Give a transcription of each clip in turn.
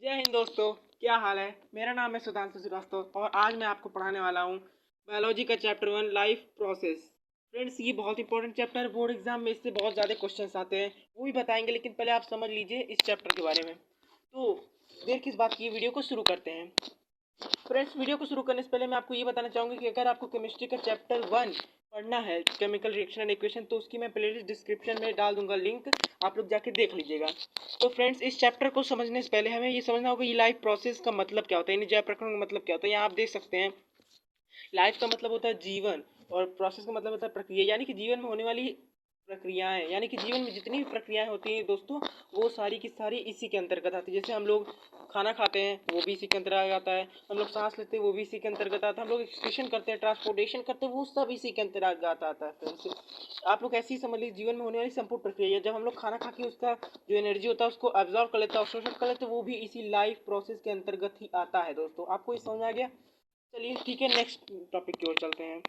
जय हिंद दोस्तों। क्या हाल है। मेरा नाम है सुधांशु श्रीवास्तव और आज मैं आपको पढ़ाने वाला हूँ बायोलॉजी का चैप्टर 1 लाइफ प्रोसेस। फ्रेंड्स, ये बहुत इंपॉर्टेंट चैप्टर है। बोर्ड एग्जाम में इससे बहुत ज़्यादा क्वेश्चंस आते हैं, वो भी बताएंगे, लेकिन पहले आप समझ लीजिए इस चैप्टर के बारे में। तो देर किस बात की, वीडियो को शुरू करते हैं। फ्रेंड्स, वीडियो को शुरू करने से पहले मैं आपको ये बताना चाहूँगा कि अगर आपको केमिस्ट्री का चैप्टर 1 पढ़ना है, केमिकल रिएक्शन एंड इक्वेशन, तो उसकी मैं प्लेलिस्ट डिस्क्रिप्शन में डाल दूंगा लिंक, आप लोग जाके देख लीजिएगा। तो फ्रेंड्स, इस चैप्टर को समझने से पहले हमें ये समझना होगा ये लाइफ प्रोसेस का मतलब क्या होता है, यानी जैव प्रक्रमण का मतलब क्या होता है। यहाँ आप देख सकते हैं, लाइफ का मतलब होता है जीवन और प्रोसेस का मतलब होता है प्रक्रिया, यानी कि जीवन में होने वाली प्रक्रियाएं, यानी कि जीवन में जितनी भी प्रक्रियाएं होती हैं दोस्तों, वो सारी की सारी इसी के अंतर्गत आती है। जैसे हम लोग खाना खाते हैं, वो भी इसी के अंतर्गत आता है। हम लोग सांस लेते हैं, वो भी इसी के अंतर्गत आता है। हम लोग एक्सक्रीशन करते हैं, ट्रांसपोर्टेशन करते हैं, वो सब इसी के अंतर्गत आता है। फ्रेंड्स, आप लोग ऐसे ही समझ लीजिए, जीवन में होने वाली संपूर्ण प्रक्रिया है। जब हम लोग खाना खा के उसका जो एनर्जी होता है उसको एब्जॉर्व कर लेता है, अवशोषण कर लेते हैं, वो भी इसी लाइफ प्रोसेस के अंतर्गत ही आता है। दोस्तों, आपको ये समझ आ गया। चलिए ठीक है, नेक्स्ट टॉपिक की ओर चलते हैं।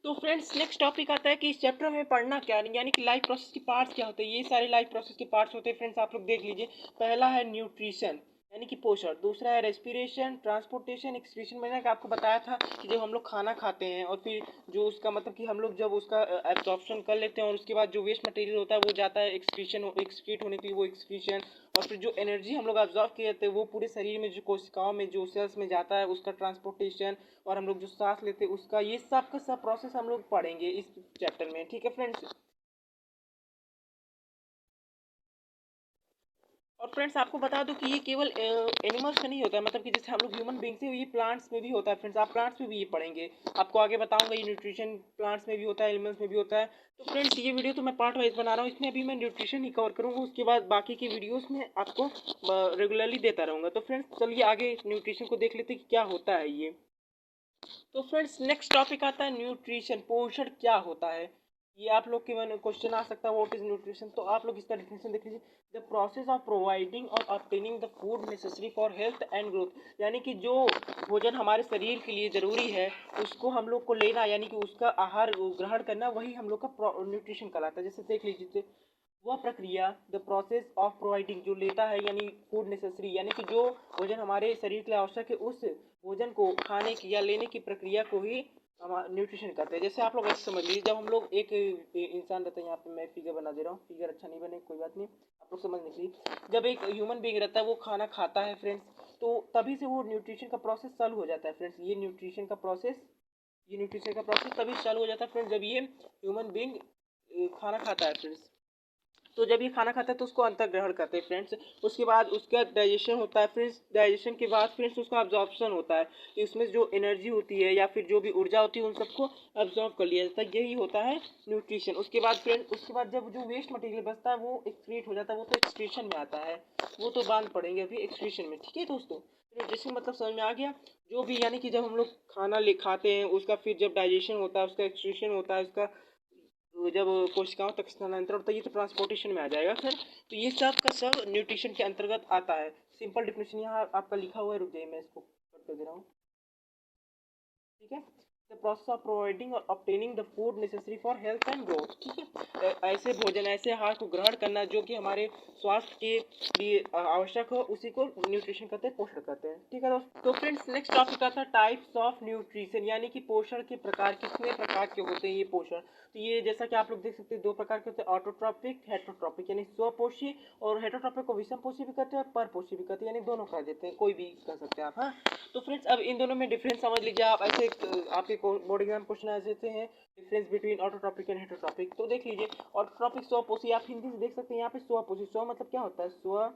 तो फ्रेंड्स, नेक्स्ट टॉपिक आता है कि इस चैप्टर में पढ़ना क्या है, यानी कि लाइफ प्रोसेस के पार्ट्स क्या होते हैं। ये सारे लाइफ प्रोसेस के पार्ट्स होते हैं। फ्रेंड्स, आप लोग देख लीजिए। पहला है न्यूट्रिशन, यानी कि पोषण। दूसरा है रेस्पिरेशन, ट्रांसपोर्टेशन, एक्सक्रीशन। मैंने आपको बताया था कि जब हम लोग खाना खाते हैं और फिर जो उसका मतलब कि हम लोग जब उसका एब्जॉर्प्शन कर लेते हैं और उसके बाद जो वेस्ट मटेरियल होता है वो जाता है एक्सक्रीशन, एक्सक्रीट होने के लिए वो एक्सक्रीशन, और फिर जो एनर्जी हम लोग ऑब्जॉर्व किए जाते हैं वो पूरे शरीर में जो कोशिकाओं में जो सेल्स में जाता है उसका ट्रांसपोर्टेशन, और हम लोग जो सांस लेते हैं उसका, ये सब का सब प्रोसेस हम लोग पढ़ेंगे इस चैप्टर में। ठीक है फ्रेंड्स। और फ्रेंड्स, आपको बता दूं कि ये केवल एनिमल्स में नहीं होता है, मतलब कि जैसे हम लोग ह्यूमन बींग से, ये प्लांट्स में भी होता है। फ्रेंड्स, आप प्लांट्स में भी ये पढ़ेंगे, आपको आगे बताऊंगा। ये न्यूट्रिशन प्लांट्स में भी होता है, एनिमल्स में भी होता है। तो फ्रेंड्स, ये वीडियो तो मैं पार्ट वाइज बना रहा हूँ, इसमें अभी मैं न्यूट्रिशन ही कवर करूँगा, उसके बाद बाकी की वीडियोस में आपको रेगुलरली देता रहूँगा। तो फ्रेंड्स, चलिए आगे न्यूट्रिशन को देख लेते हैं कि क्या होता है ये। तो फ्रेंड्स, नेक्स्ट टॉपिक आता है न्यूट्रिशन, पोषण क्या होता है। ये आप लोग के मन क्वेश्चन आ सकता है, व्हाट इज न्यूट्रिशन। तो आप लोग इसका डिफिनेशन देख लीजिए। द प्रोसेस ऑफ प्रोवाइडिंग और obtaining the food necessary for health and growth, यानी कि जो भोजन हमारे शरीर के लिए ज़रूरी है उसको हम लोग को लेना, यानी कि उसका आहार ग्रहण करना, वही हम लोग का न्यूट्रिशन कहलाता है। जैसे देख लीजिए, वह प्रक्रिया, द प्रोसेस ऑफ प्रोवाइडिंग, जो लेता है, यानी फूड नेसेसरी, यानी कि जो भोजन हमारे शरीर के लिए आवश्यक है, उस भोजन को खाने की या लेने की प्रक्रिया को ही हम न्यूट्रिशन कहते हैं। जैसे आप लोग ऐसे समझ लीजिए, जब हम लोग एक इंसान रहता है, यहाँ पे मैं फिगर बना दे रहा हूँ, फिगर अच्छा नहीं बने कोई बात नहीं, आप लोग समझ लीजिए। जब एक ह्यूमन बीइंग रहता है वो खाना खाता है फ्रेंड्स, तो तभी से वो न्यूट्रिशन का प्रोसेस चालू हो जाता है। फ्रेंड्स, ये न्यूट्रिशन का प्रोसेस तभी चालू हो जाता है फ्रेंड्स, जब ये ह्यूमन बीइंग खाना खाता है। फ्रेंड्स, तो जब ये खाना खाता है तो उसको अंतर ग्रहण करते हैं फ्रेंड्स। उसके बाद उसका डाइजेशन होता है फ्रेंड्स। डाइजेशन के बाद फ्रेंड्स उसका अब्जॉर्प्शन होता है, कि उसमें जो एनर्जी होती है या फिर जो भी ऊर्जा होती है उन सबको अब्जॉर्ब कर लिया जाता है। यही होता है न्यूट्रिशन। उसके बाद फ्रेंड्स, उसके बाद जब जो वेस्ट मटेरियल बचता है वो एक्सक्रीट हो जाता है, वो तो एक्सक्रीशन में आता है, वो तो बांध पड़ेंगे अभी एक्सक्रीशन में। ठीक है दोस्तों, न्यूट्रिशन मतलब समझ में आ गया। जो भी, यानी कि जब हम लोग खाना ले खाते हैं उसका फिर जब डाइजेशन होता है, उसका एक्सक्रीशन होता है, उसका जब कोशिकाओं तक स्थानांतरण होता है, ये तो ट्रांसपोर्टेशन में आ जाएगा सर। तो ये सब का सब न्यूट्रिशन के अंतर्गत आता है। सिंपल डिफिनेशन यहाँ आपका लिखा हुआ है, रुक जाइए मैं इसको कट कर दे रहा हूँ। ठीक है, द प्रोसेस ऑफ प्रोवाइडिंग और obtaining the food necessary for health and growth. ठीक है, ऐसे भोजन, ऐसे आहार को ग्रहण करना जो कि हमारे स्वास्थ्य के लिए आवश्यक हो, उसी को न्यूट्रिशन कहते हैं, पोषण कहते हैं। ठीक है दोस्तों। तो फ्रेंड्स, नेक्स्ट टॉपिक आता है टाइप्स ऑफ न्यूट्रिशन, यानी कि पोषण के प्रकार, कितने प्रकार के होते हैं ये पोषण। तो ये जैसा कि आप लोग देख सकते हैं, दो प्रकार के होते हैं, ऑटोट्रॉपिक, हेटरोट्रॉपिक, यानी स्वपोषी, और हेटरोट्रॉपिक को विषम पोषी भी कहते हैं और परपोषी भी कहते हैं, यानी दोनों कह देते हैं, कोई भी कह सकते हैं आप। हाँ, तो फ्रेंड्स, अब इन दोनों में डिफरेंस समझ लीजिए आप। ऐसे आपके बोर्ड एग्जाम क्वेश्चन आ जाते हैं, difference between autotrophic and heterotrophic. तो देख लीजिए, ऑटोट्रॉपिक स्वपोषी, आप हिंदी से देख सकते हैं यहाँ पे स्वपोषी। स्व मतलब क्या होता है, स्व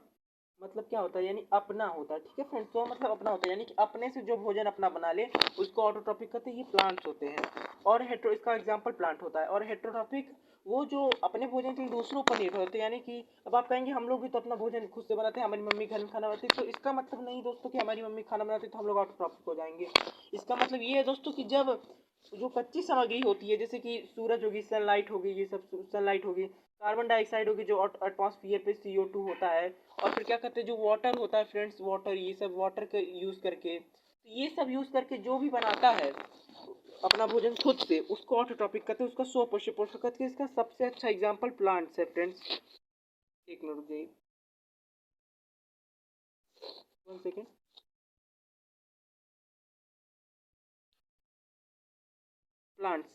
मतलब क्या होता है, यानी अपना होता है। ठीक है फ्रेंड्स, स्व मतलब अपना होता है, यानी कि अपने से जो भोजन अपना बना ले उसको ऑटोट्रॉपिक कहते हैं। ये प्लांट्स होते हैं, और हेट्रो, इसका एग्जाम्पल प्लांट होता है। और हेट्रोट्रॉपिक वो जो अपने भोजन के लिए दूसरों पर निर्भर होते हैं, यानी कि अब आप कहेंगे हम लोग भी तो अपना भोजन खुद से बनाते हैं, हमारी मम्मी घर में खाना बनाती है, तो इसका मतलब नहीं दोस्तों कि हमारी मम्मी खाना बनाती है तो हम लोग ऑटोट्रॉपिक हो जाएंगे। इसका मतलब ये है दोस्तों कि जब जो कच्ची सामग्री होती है, जैसे कि सूरज होगी, सनलाइट होगी, ये सब सनलाइट होगी, कार्बन डाइऑक्साइड होगी जो एटमॉस्फेयर पे CO2 होता है, और फिर क्या कहते हैं जो वाटर होता है फ्रेंड्स, वाटर, ये सब वाटर का यूज़ करके, तो ये सब यूज़ करके जो भी बनाता है अपना भोजन खुद से, उसको ऑटोट्रॉपिक कहते हैं, उसका स्वपोषी पोषक कहते हैं। इसका सबसे अच्छा एग्जाम्पल प्लांट्स है फ्रेंड्स। एक मिनट रुक जाइए। 1 सेकेंड। प्लांट्स,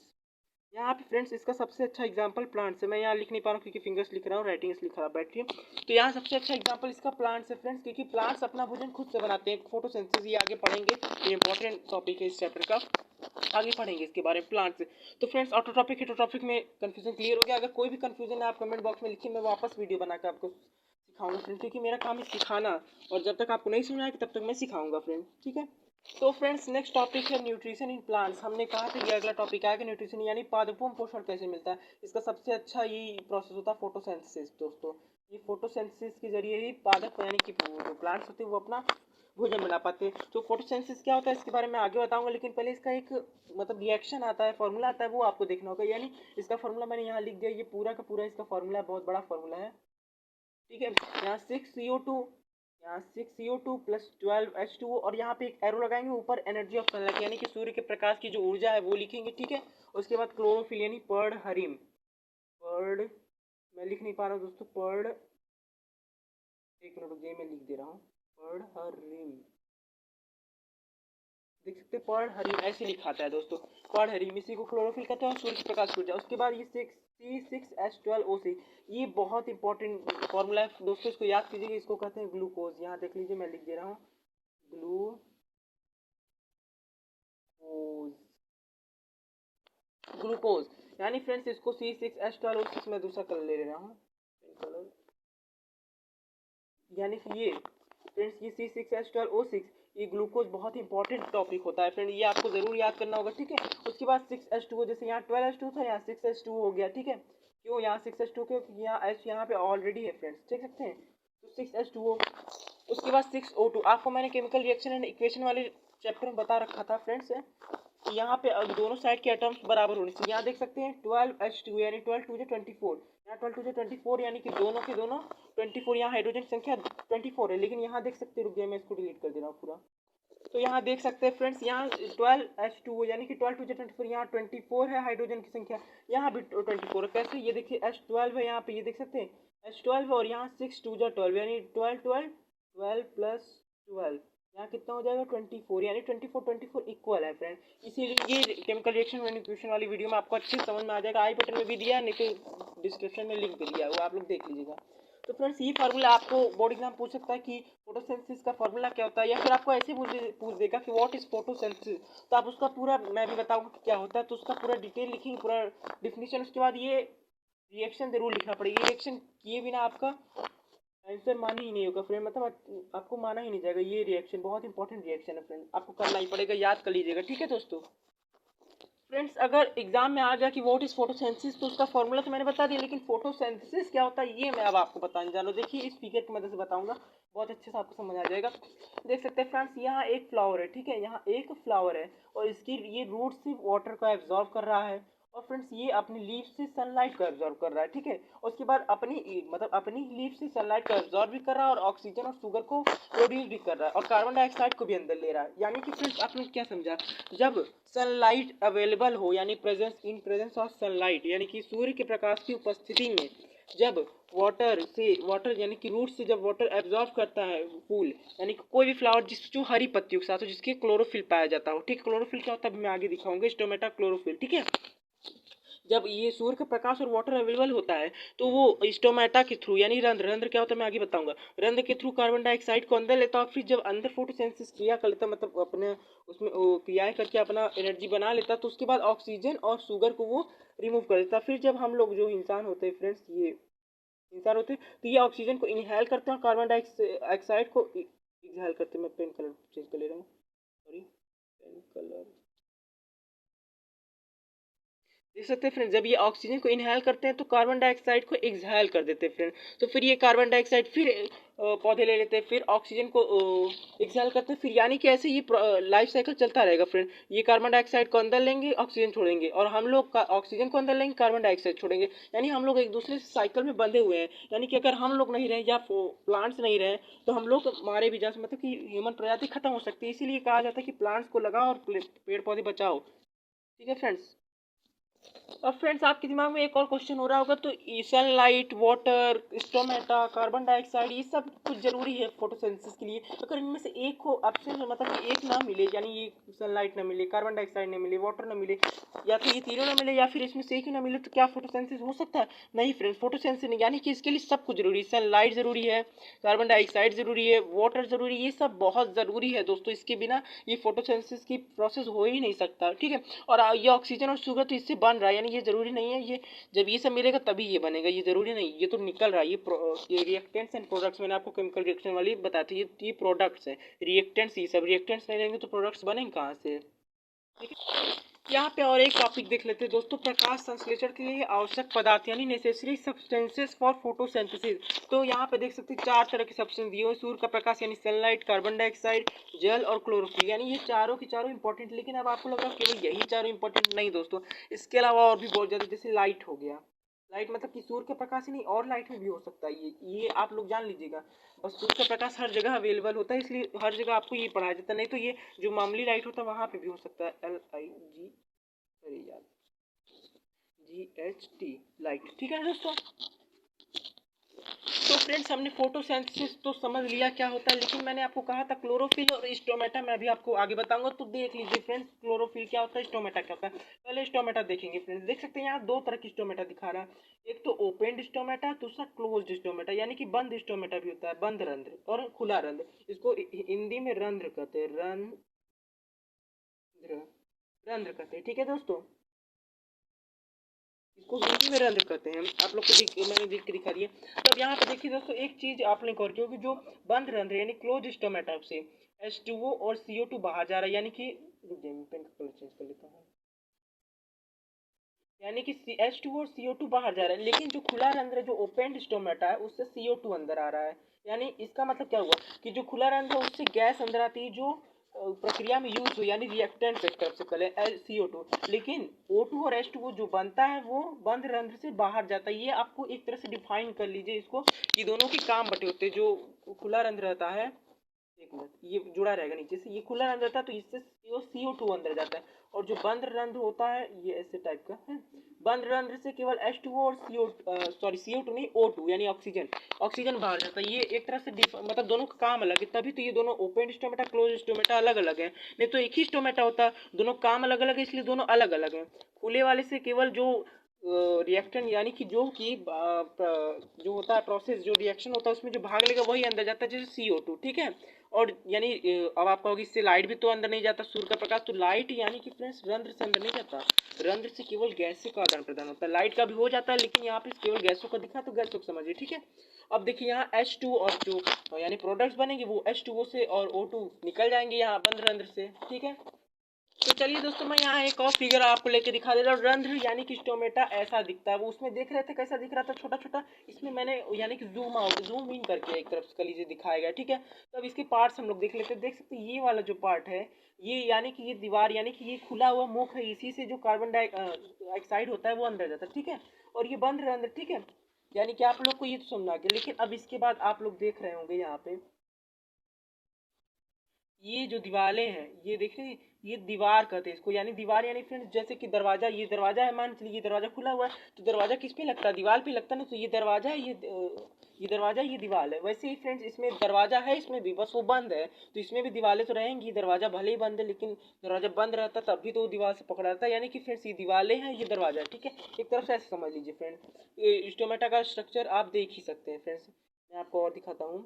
यहाँ पे फ्रेंड्स इसका सबसे अच्छा एग्जांपल प्लांट्स है। मैं यहाँ लिख नहीं पा रहा हूँ क्योंकि फिंगर्स लिख रहा हूँ, राइटिंग इसलिए खराब बैठ रही है। तो यहाँ सबसे अच्छा एग्जांपल इसका प्लांट्स है फ्रेंड्स, क्योंकि प्लांट्स अपना भोजन खुद से बनाते हैं। फोटोसिंथेसिस ये आगे पढ़ेंगे, ये इंपॉर्टेंट टॉपिक है इस चैप्टर का, आगे पढ़ेंगे इसके बारे में प्लांट्स। तो फ्रेंड्स ऑटो टॉपिक हेटो टॉपिक में कंफ्यूजन क्लियर हो गया। अगर कोई भी कंफ्यूजन है आप कमेंट बॉक्स में लिखिए, मैं वापस वीडियो बना के आपको सिखाऊंगा फ्रेंड, क्योंकि मेरा काम है सिखाना, और जब तक आपको नहीं समझ आएगा तब तक मैं सिखाऊंगा फ्रेंड, ठीक है। तो फ्रेंड्स नेक्स्ट टॉपिक है न्यूट्रिशन इन प्लांट्स। हमने कहा था ये अगला टॉपिक आएगा न्यूट्रिशन, यानी पादपों में पोषण कैसे मिलता है। इसका सबसे अच्छा ये प्रोसेस होता है फोटोसिंथेसिस दोस्तों। ये फोटोसिंथेसिस के जरिए ही पादप यानी कि जो प्लांट्स होते हैं वो अपना भोजन बना पाते हैं। तो फोटोसिंथेसिस क्या होता है इसके बारे में आगे बताऊंगा, लेकिन पहले इसका एक मतलब रिएक्शन आता है, फॉर्मूला आता है, वो आपको देखना होगा। यानी इसका फॉर्मूला मैंने यहाँ लिख दिया, ये पूरा का पूरा इसका फॉर्मूला बहुत बड़ा फॉर्मूला है, ठीक है। यहाँ 6CO2, यहाँ 6CO2 प्लस 12H2O, और यहाँ पे एक एरो लगाएंगे ऊपर एनर्जी ऑफ सनलाइट यानी कि सूर्य के प्रकाश की जो ऊर्जा है वो लिखेंगे, ठीक है। उसके बाद क्लोरोफिल यानी पर्ड हरीम, पर्ड, मैं लिख नहीं पा रहा हूँ दोस्तों, पर्ड, एक मिनट रुकिए मैं लिख दे रहा हूँ, पर्ड हरीम, देख सकते हैं पर्ड हरीम ऐसे लिखाता है दोस्तों, पर्ड हरीम, इसी को क्लोरोफिल कहते हैं, सूर्य के प्रकाश की ऊर्जा। उसके बाद ये C6H12O6, ये बहुत इंपॉर्टेंट फॉर्मूला है दोस्तों, इसको याद कीजिएगा, इसको कहते हैं ग्लूकोज। यहाँ देख लीजिए मैं लिख दे रहा हूँ ग्लूकोज, ग्लूकोज, यानी फ्रेंड्स इसको C6H12O6 में दूसरा कलर ले रहा हूँ कलर, यानी कि ये फ्रेंड्स ये C6H12O6, ये ग्लूकोज बहुत ही इंपॉर्टेंट टॉपिक होता है फ्रेंड, ये आपको जरूर याद करना होगा, ठीक है। उसके बाद 6H2O, जैसे यहाँ 12H2 था यहाँ 6H2 हो गया, ठीक है। क्यों यहाँ 6H2, क्योंकि यहाँ H यहाँ पे ऑलरेडी है फ्रेंड्स, देख सकते हैं, तो 6H2O। उसके बाद 6O2, आपको मैंने केमिकल रिएक्शन एंड इक्वेशन वाले चैप्टर में बता रखा था फ्रेंड्स, यहाँ पे दोनों साइड के एटम्स बराबर होने चाहिए। यहाँ देख सकते हैं 12H2 यानी 12 2 24, यहाँ 12 2 24 यानी कि दोनों के दोनों 24, यहाँ हाइड्रोजन संख्या 24 है, लेकिन यहाँ देख सकते हैं, रुक गया मैं इसको डिलीट कर दे रहा हूँ पूरा। तो यहाँ देख सकते हैं फ्रेंड्स, यहाँ 12H2 यानी कि 12 2 24, यहाँ 24 है हाइड्रोजन की संख्या, यहाँ भी 24 है। कैसे, ये देखिए H12 है यहाँ पे, ये देख सकते हैं H12, और यहाँ 6 2 12 यानी 12 12 12 प्लस 12, यहाँ कितना हो जाएगा 24, यानी 24 इक्वल है फ्रेंड। इसीलिए ये केमिकल रिएक्शन एंड इक्वेशन वाली वीडियो में आपको अच्छे समझ में आ जाएगा, आई बटन में भी दिया, नहीं तो डिस्क्रिप्शन में लिंक भी दिया, वो आप लोग देख लीजिएगा। तो फ्रेंड्स ये फार्मूला आपको बोर्ड एग्जाम पूछ सकता है कि फोटोसिंथेसिस का फार्मूला क्या होता है, या फिर आपको ऐसे पूछ देगा कि व्हाट इज फोटोसिंथेसिस, तो आप उसका पूरा, मैं भी बताऊंगा कि क्या होता है, तो उसका पूरा डिटेल लिखेंगे, पूरा डिफिनीशन। उसके बाद ये रिएक्शन जरूर लिखना पड़ेगा, ये रिएक्शन किए बिना आपका आंसर माना ही नहीं होगा फ्रेंड, मतलब आपको माना ही नहीं जाएगा। ये रिएक्शन बहुत इंपॉर्टेंट रिएक्शन है फ्रेंड, आपको करना ही पड़ेगा, याद कर लीजिएगा, ठीक है दोस्तों। फ्रेंड्स अगर एग्जाम में आ गया कि व्हाट इज फोटोसिंथेसिस, तो उसका फॉर्मूला तो मैंने बता दिया, लेकिन फोटोसिंथेसिस क्या होता है ये मैं अब आपको बताने जा रहा हूँ। देखिए इस फिगर की मदद से बताऊंगा, बहुत अच्छे से आपको समझ आ जाएगा। देख सकते हैं फ्रेंड्स, यहाँ एक फ्लावर है, ठीक है, यहाँ एक फ्लावर है, और इसकी ये रूट से वाटर को एब्जॉर्ब कर रहा है, और फ्रेंड्स ये अपनी लीफ से सनलाइट को एब्जॉर्ब कर रहा है, ठीक है। उसके बाद अपनी लीफ से सनलाइट को एब्जॉर्ब भी कर रहा है, और ऑक्सीजन और शुगर को प्रोड्यूस भी कर रहा है, और कार्बन डाइऑक्साइड को भी अंदर ले रहा है। यानी कि फ्रेंड्स आपने क्या समझा, जब सनलाइट अवेलेबल हो, यानी प्रेजेंस ऑफ सनलाइट, यानी कि सूर्य के प्रकाश की उपस्थिति में, जब वाटर यानी कि रूट से जब वाटर एब्जॉर्ब करता है फूल, यानी कि कोई भी फ्लावर जो हरी पत्तियों के साथ हो, जिसके क्लोरोफिल पाया जाता हो, ठीक, क्लोरोफिल क्या होता है मैं आगे दिखाऊंगा, स्टोमेटा क्लोरोफिल, ठीक है। जब ये सूर्य का प्रकाश और वाटर अवेलेबल होता है, तो वो स्टोमेटा के थ्रू, यानी रंध्र क्या होता है मैं आगे बताऊंगा, रंध्र के थ्रू कार्बन डाइऑक्साइड को अंदर लेता है, और फिर जब अंदर फोटोसिंथेसिस क्रिया कर लेता, मतलब अपने उसमें क्रियाएं करके अपना एनर्जी बना लेता, तो उसके बाद ऑक्सीजन और शुगर को वो रिमूव कर देता। फिर जब हम लोग जो इंसान होते हैं फ्रेंड्स, ये इंसान होते हैं, तो ये ऑक्सीजन को इनहेल करते हैं और कार्बन डाइऑक्साइड को एक्सहेल करते हैं। मैं पेन कलर चेंज कर ले रहा हूँ, सॉरी, पेन कलर, देख सकते हैं फ्रेंड, जब ये ऑक्सीजन को इनहेल करते हैं तो कार्बन डाइऑक्साइड को एक्सहेल कर देते हैं फ्रेंड, तो फिर ये कार्बन डाइऑक्साइड फिर पौधे ले लेते हैं, फिर ऑक्सीजन को एक्सहेल करते हैं, फिर यानी कि ऐसे ये लाइफ साइकिल चलता रहेगा फ्रेंड। ये कार्बन डाइऑक्साइड को अंदर लेंगे, ऑक्सीजन छोड़ेंगे, और हम लोग का ऑक्सीजन को अंदर लेंगे, कार्बन डाइऑक्साइड छोड़ेंगे, यानी हम लोग एक दूसरे से साइकिल में बंधे हुए हैं। यानी कि अगर हम लोग नहीं रहे या प्लांट्स नहीं रहे, तो हम लोग मारे भी जा सकते, मतलब कि ह्यूमन प्रजाति खत्म हो सकती है। इसीलिए कहा जाता है कि प्लांट्स को लगाओ और पेड़ पौधे बचाओ, ठीक है फ्रेंड्स। अब फ्रेंड्स आपके दिमाग में एक और क्वेश्चन हो रहा होगा, तो sunlight, water, stomata, carbon dioxide, ये सब कुछ जरूरी है फोटोसिंथेसिस के लिए। अगर इनमें से एक को ऑप्शन मतलब कि एक ना मिले, यानी ये सनलाइट ना मिले, कार्बन डाइऑक्साइड ना मिले, वाटर ना मिले, या तो ये तीनों ना मिले, या फिर इसमें से एक ही ना मिले, तो क्या फोटोसिंथेसिस हो सकता है? नहीं फ्रेंड्स, फोटोसिंथेसिस नहीं, यानी कि इसके लिए सब कुछ जरूरी है। सनलाइट जरूरी है, कार्बन डाइऑक्साइड जरूरी है, वाटर जरूरी है, ये सब बहुत जरूरी है दोस्तों। इसके बिना ये फोटोसिंथेसिस की प्रोसेस हो ही नहीं सकता, ठीक है। और ये ऑक्सीजन और शुगर तो इससे बन रहा है, यानी ये जरूरी नहीं है, ये जब ये सब मिलेगा तभी ये बनेगा, ये जरूरी नहीं, ये तो निकल रहा है। ये रिएक्टेंट्स एंड प्रोडक्ट्स, मैंने आपको केमिकल रिएक्शन वाली बताई थी, ये प्रोडक्ट्स है, रिएक्टेंट्स, ये सब रिएक्टेंट्स नहीं रहेंगे तो प्रोडक्ट्स बनेंगे कहाँ से, ठीक है। यहाँ पे और एक टॉपिक देख लेते हैं दोस्तों, प्रकाश संश्लेषण के लिए आवश्यक पदार्थ, यानी नेसेसरी सब्सटेंसेस फॉर फोटोसिंथेसिस। तो यहाँ पे देख सकते हैं 4 तरह के सब्सटेंस दिए हुए, सूर्य का प्रकाश यानी सनलाइट, कार्बन डाइऑक्साइड, जल और क्लोरोफिल, यानी ये चारों की चारों इंपॉर्टेंट। लेकिन अब आपको लग रहा है केवल यही चारों इंपॉर्टेंट, नहीं दोस्तों, इसके अलावा और भी बहुत ज़्यादा, जैसे लाइट हो गया। लाइट मतलब कि सूर्य के प्रकाश ही नहीं, और लाइट में भी हो सकता है, ये आप लोग जान लीजिएगा। और सूर्य का प्रकाश हर जगह अवेलेबल होता है, इसलिए हर जगह आपको ये पढ़ाया जाता है। नहीं तो ये जो मामूली लाइट होता है वहाँ पे भी हो सकता है, LIG, अरे यार, GHT, लाइट, ठीक है दोस्तों। तो फ्रेंड्स हमने फोटोसिंथेसिस तो समझ लिया क्या होता है, लेकिन मैंने आपको कहा था क्लोरोफिल और स्टोमेटा, मैं अभी आपको आगे बताऊंगा, तो देख लीजिए फ्रेंड्स, क्लोरोफिल क्या होता है, स्टोमेटा क्या होता है। पहले स्टोमेटा देखेंगे फ्रेंड्स, देख सकते हैं यहाँ 2 तरह की स्टोमेटा दिखा रहा है, एक तो ओपन स्टोमेटा, दूसरा क्लोज्ड स्टोमेटा, यानी कि बंद स्टोमेटा भी होता है, बंद रंध्र और खुला रंध्र, इसको हिंदी में रंध्र कहते हैं, रंध्र कहते हैं, ठीक है दोस्तों। इसको हिंदी में रंध्र कहते हैं, आप लोग को मैंने देख के दिखा दिया। तो अब यहाँ पे देखिए दोस्तों, एक चीज आपने गौर की होगी, जो बंद रंध्र यानी क्लोज स्टोमेटा से H2O और CO2 बाहर जा रहा है, यानी कि पेन का कलर चेंज कर लेता हूँ, यानी कि H2O और CO2 बाहर जा रहा है, लेकिन जो खुला रंध्र है, जो ओपन स्टोमेटा है, उससे CO2 अंदर आ रहा है। यानी इसका मतलब क्या हुआ कि जो खुला रंध्र है उससे गैस अंदर आती है, जो प्रक्रिया में यूज हो, यानी रिएक्टेंट एक तरफ से कले CO2, लेकिन O2 और H2O जो बनता है वो बंद रंध्र से बाहर जाता है। ये आपको एक तरह से डिफाइन कर लीजिए इसको, कि दोनों के काम बटे होते हैं। जो खुला रंध्र रहता है, एक मिनट, ये जुड़ा रहेगा नीचे से, ये खुला रंध्र रहता है तो इससे CO2 अंदर जाता है, और जो बंद रंध्र होता है ये ऐसे टाइप का है, बंद रंध्र से केवल H2O और CO2 नहीं, O2 यानी ऑक्सीजन बाहर जाता है। ये एक तरह से मतलब दोनों का काम अलग है, तभी तो ये दोनों ओपन स्टोमेटा, क्लोज स्टोमेटा अलग अलग है, नहीं तो एक ही स्टोमेटा होता, दोनों काम अलग अलग है, इसलिए दोनों अलग अलग है। खुले वाले से केवल जो रिएक्शन, यानी कि जो होता है प्रोसेस, जो रिएक्शन होता है उसमें जो भाग लेगा वही अंदर जाता है, जैसे CO2, ठीक है। और यानी अब आप कहोगे इससे लाइट भी तो अंदर नहीं जाता, सूर्य का प्रकाश, तो लाइट यानी कि फ्रेंड्स रंध्र से अंदर नहीं जाता, रंध्र से केवल गैसों का आदान प्रदान होता है, लाइट का भी हो जाता है, लेकिन यहाँ पे केवल गैसों का दिखा, तो गैसों को समझिए, ठीक है। अब देखिए यहाँ H2 और जो यानी प्रोडक्ट्स बनेंगे वो H2O से और O2 निकल जाएंगे यहाँ बंद रंध्र से, ठीक है। तो चलिए दोस्तों, मैं यहाँ एक और फिगर आपको लेके दिखा दे रहा हूँ। रंध्र यानी कि स्टोमेटा ऐसा दिखता है, वो उसमें देख रहे थे कैसा दिख रहा था, छोटा छोटा, इसमें मैंने यानी कि जूम इन करके एक तरफ से लीजिए दिखाया गया, ठीक है। तो अब इसके पार्ट्स हम लोग देख लेते हैं। देख सकते हैं ये वाला जो पार्ट है, ये यानी कि ये दीवार, यानी कि ये खुला हुआ मुख है, इसी से जो कार्बन डाइऑक्साइड होता है वो अंदर जाता है, ठीक है। और ये बंद रंध्र, ठीक है, यानी कि आप लोग को ये तो समझना गया। लेकिन अब इसके बाद आप लोग देख रहे होंगे यहाँ पे ये जो दीवारें हैं, ये देख रहे हैं, ये दीवार कहते हैं इसको, यानी दीवार यानी फ्रेंड्स जैसे कि दरवाजा, ये दरवाजा है, मान चलिए ये दरवाजा खुला हुआ है, तो दरवाजा किस पे लगता है, दीवार पे लगता है ना, तो ये दरवाजा है, ये दरवाजा, ये दीवार है। वैसे ही फ्रेंड्स इसमें दरवाजा है, इसमें भी, बस वो बंद है, तो इसमें भी दीवारें तो रहेंगी, दरवाजा भले ही बंद है, लेकिन दरवाजा बंद रहता तब भी तो वो दीवार से पकड़ा रहता है, यानी कि फ्रेंड्स ये दीवारें हैं, ये दरवाजा है, ठीक है। एक तरफ से ऐसे समझ लीजिए फ्रेंड्स, स्टोमेटा का स्ट्रक्चर आप देख ही सकते हैं फ्रेंड्स। मैं आपको और दिखाता हूँ,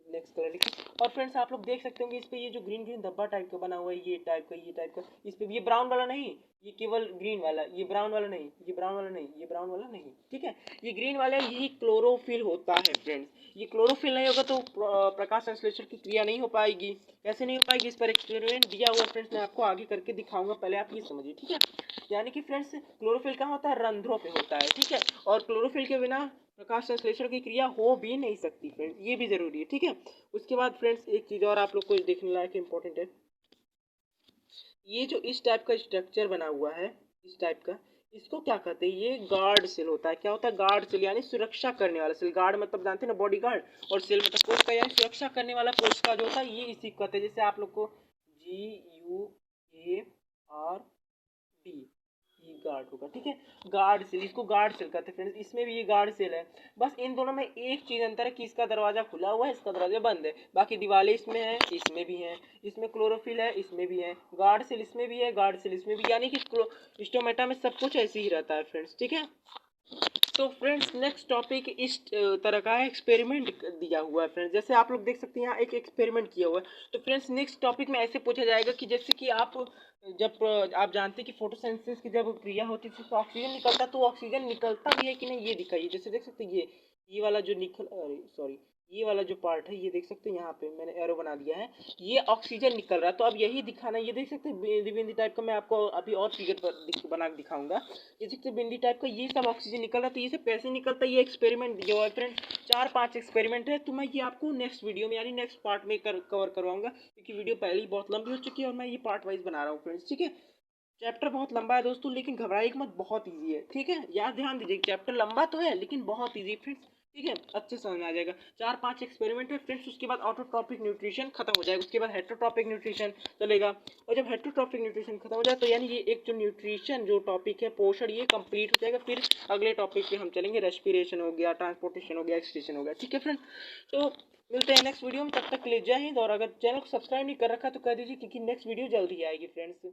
नेक्स्ट कलर लिखिए। और फ्रेंड्स आप लोग देख सकते होंगे इस पे ये जो ग्रीन ग्रीन धब्बा टाइप का बना हुआ है, ये टाइप का, इस पे ये ब्राउन वाला नहीं, ये केवल ग्रीन वाला, ये ब्राउन वाला नहीं, ये ब्राउन वाला नहीं, ये ब्राउन वाला नहीं, ठीक है। ये ग्रीन वाला यही क्लोरोफिल होता है फ्रेंड्स। ये क्लोरोफिल नहीं होगा तो प्रकाश संश्लेषण की क्रिया नहीं हो पाएगी। कैसे नहीं हो पाएगी, इस पर एक्सपेरिमेंट दिया हुआ फ्रेंड्स, मैं आपको आगे करके दिखाऊंगा, पहले आप ये समझिए, ठीक है। यानी कि फ्रेंड्स क्लोरोफिल कहाँ होता है, रंध्रों पे होता है, ठीक है। और क्लोरोफिल के बिना प्रकाश संश्लेषण की क्रिया हो भी नहीं सकती फ्रेंड्स, ये भी जरूरी है, ठीक है। उसके बाद फ्रेंड्स एक चीज़ और आप लोग को देखने लायक इंपॉर्टेंट है, ये जो इस टाइप का स्ट्रक्चर बना हुआ है, इस टाइप का, इसको क्या कहते हैं, ये गार्ड सेल होता है। क्या होता है, गार्ड सेल, यानी सुरक्षा करने वाला सेल। गार्ड मतलब जानते हैं ना, बॉडी गार्ड, और सेल मतलब कोशिका, यानी सुरक्षा करने वाला कोशिका जो होता है, ये इसी को कहते हैं। जैसे आप लोग को GUARD, ये गार्ड होगा, ठीक है। गार्ड सेल, इसको गार्ड सेल कहते हैं फ्रेंड्स, इसमें भी ये गार्ड सेल है। बस इन दोनों में एक चीज़ अंतर है कि इसका दरवाज़ा खुला हुआ है, इसका दरवाज़ा बंद है। बाकी दीवारें इसमें है, इसमें भी है, इसमें क्लोरोफिल है, इसमें भी है, गार्ड सेल इसमें भी है, गार्ड सेल इसमें भी, यानी कि स्टोमेटा में सब कुछ ऐसे ही रहता है फ्रेंड्स, ठीक है। तो फ्रेंड्स नेक्स्ट टॉपिक इस तरह का है, एक्सपेरिमेंट दिया हुआ है फ्रेंड्स। जैसे आप लोग देख सकते हैं यहाँ एक एक्सपेरिमेंट किया हुआ है। तो फ्रेंड्स नेक्स्ट टॉपिक में ऐसे पूछा जाएगा कि जैसे कि जब आप जानते हैं कि फोटोसिंथेसिस की जब क्रिया होती है तो ऑक्सीजन निकलता है, तो ऑक्सीजन निकलता भी है कि नहीं ये दिखाइए। जैसे देख सकते हैं ये वाला जो निकल, अरे सॉरी, ये वाला जो पार्ट है ये देख सकते हैं, यहाँ पे मैंने एरो बना दिया है, ये ऑक्सीजन निकल रहा है। तो अब यही दिखाना है, ये देख सकते हैं बिंदी बिंदी टाइप का, मैं आपको अभी और फिगर पर बना के दिखाऊंगा। ये देखते बिंदी टाइप का, ये सब ऑक्सीजन निकल रहा है। तो ये सब कैसे निकलता है, ये एक्सपेरिमेंट दिया हुआ है फ्रेंड। 4-5 एक्सपेरिमेंट है, तो मैं ये आपको नेक्स्ट वीडियो में यानी नेक्स्ट पार्ट में कवर करवाऊंगा, क्योंकि वीडियो पहले ही बहुत लंबी हो चुकी है और मैं ये पार्ट वाइज बना रहा हूँ फ्रेंड्स, ठीक है। चैप्टर बहुत लंबा है दोस्तों, लेकिन घबराइए मत, बहुत इजी है, ठीक है। याद ध्यान दीजिए, चैप्टर लंबा तो है लेकिन बहुत इजी फ्रेंड्स, ठीक है, अच्छे समझ में आ जाएगा। 4-5 एक्सपेरिमेंट है फ्रेंड्स, उसके बाद ऑटोट्रॉपिक न्यूट्रिशन खत्म हो जाएगा, उसके बाद हेटरोट्रॉपिक न्यूट्रिशन चलेगा। और जब हेटरोट्रॉपिक न्यूट्रिशन खत्म हो जाए तो यानी ये एक जो न्यूट्रिशन जो टॉपिक है, पोषण, ये कंप्लीट हो जाएगा। फिर अगले टॉपिक पे हम चलेंगे, रेस्पिरेशन हो गया, ट्रांसपोर्टेशन हो गया, एक्सक्रीशन हो गया, ठीक है फ्रेंड। तो मिलते हैं नेक्स्ट वीडियो में, तब तक के लिए जय हिंद। और अगर चैनल को सब्सक्राइब नहीं कर रखा तो कर दीजिए, क्योंकि नेक्स्ट वीडियो जल्दी आएगी फ्रेंड्स।